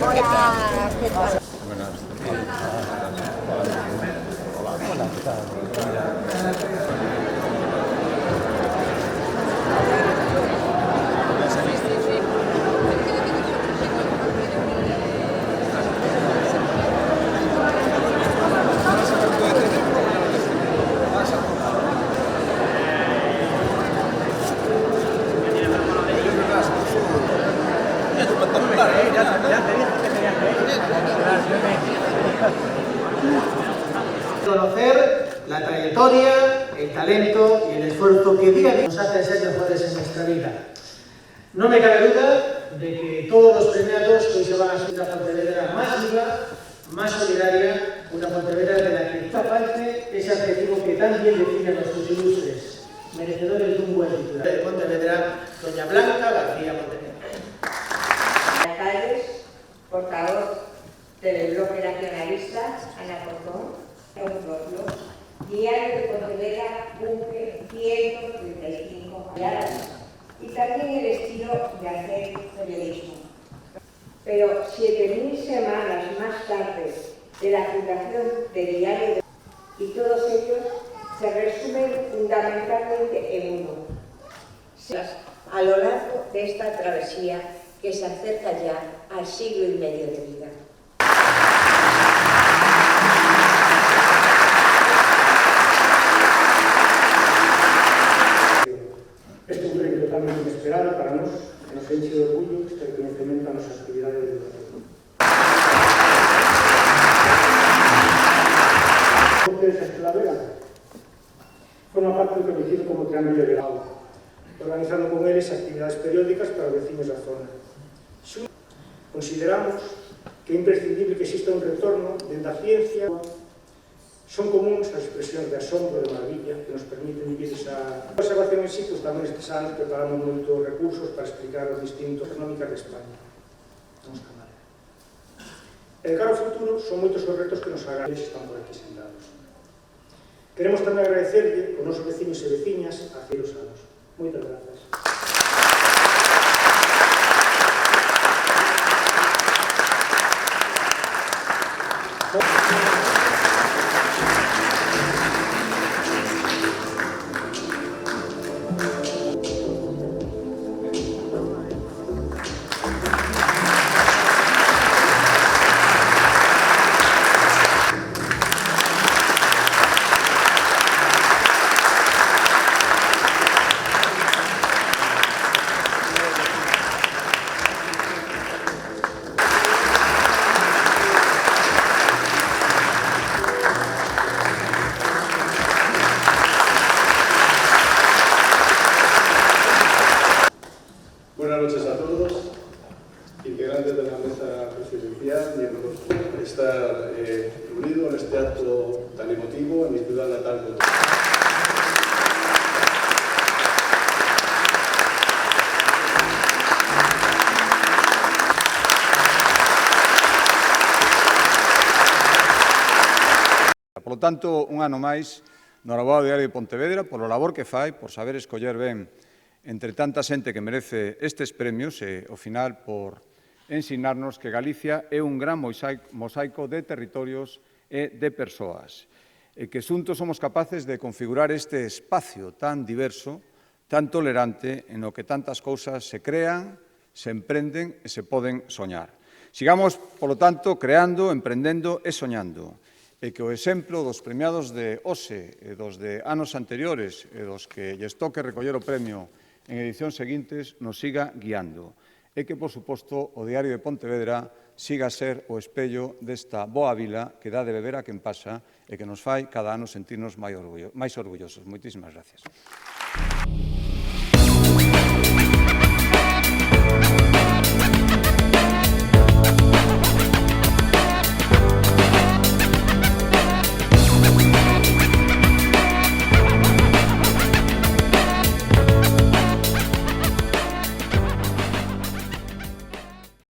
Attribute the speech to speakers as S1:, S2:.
S1: Hola, ¿qué tal?
S2: Conocer la trayectoria, el talento y el esfuerzo que día a día nos hacen ser mejores en nuestra vida. No me cabe duda de que todos los premiados hoy se van a hacer una Pontevedra más viva, más solidaria, una Pontevedra de la que parte ese adjetivo que tan bien define a nuestros ilustres, merecedores de un buen titular. De Pontevedra, doña Blanca García Montenegro.
S3: Alcaldes, portavoz del bloque nacionalista, Ana Cordón, Diario de Pontevedra cumple 135 años y también el estilo de hacer periodismo. Pero 7.000 semanas más tarde de la fundación del Diario de y todos ellos se resumen fundamentalmente en uno. A lo largo de esta travesía que se acerca ya al siglo y medio de vida.
S2: Este é un premio totalmente inesperado para nós, que nos enche de orgullo este reconhecimento a nosa actividade de educación. Ustedes a Estela Vega forma parte do conhecido como Triángulo de Grau, organizando con eles actividades periódicas para os veciños da zona. Consideramos que é imprescindible que exista un retorno dende a ciencia. Son comuns as expresións de asombro e de maravilla que nos permiten vivir esa observación en situ. Tamén estes anos preparamos moitos recursos para explicar os distintos económicas de España. Vamos a cámara. E de cara ao futuro, son moitos os retos que nos agardan e están por aquí sentados. Queremos tamén agradecerlle aos nosos veciños e veciñas a os anos. Moitas grazas.
S4: Buenas noches a todos, integrantes de la mesa presidencial, miembros de estar reunidos en este acto tan emotivo en mi ciudad natal.
S5: Por lo tanto, un ano máis, no Arabao Diario de Pontevedra, polo labor que fai, por saber escoller ben entre tanta xente que merece estes premios e, ao final, por ensinarnos que Galicia é un gran mosaico de territorios e de persoas, e que xuntos somos capaces de configurar este espacio tan diverso, tan tolerante, en o que tantas cousas se crean, se emprenden e se poden soñar. Sigamos, polo tanto, creando, emprendendo e soñando, e que o exemplo dos premiados de hoxe e dos de anos anteriores e dos que lles toque recoller o premio en edicións seguintes nos siga guiando e que, por suposto, o Diario de Pontevedra siga a ser o espello desta boa vila que dá de beber a quen pasa e que nos fai cada ano sentirnos máis orgullosos. Moitísimas gracias.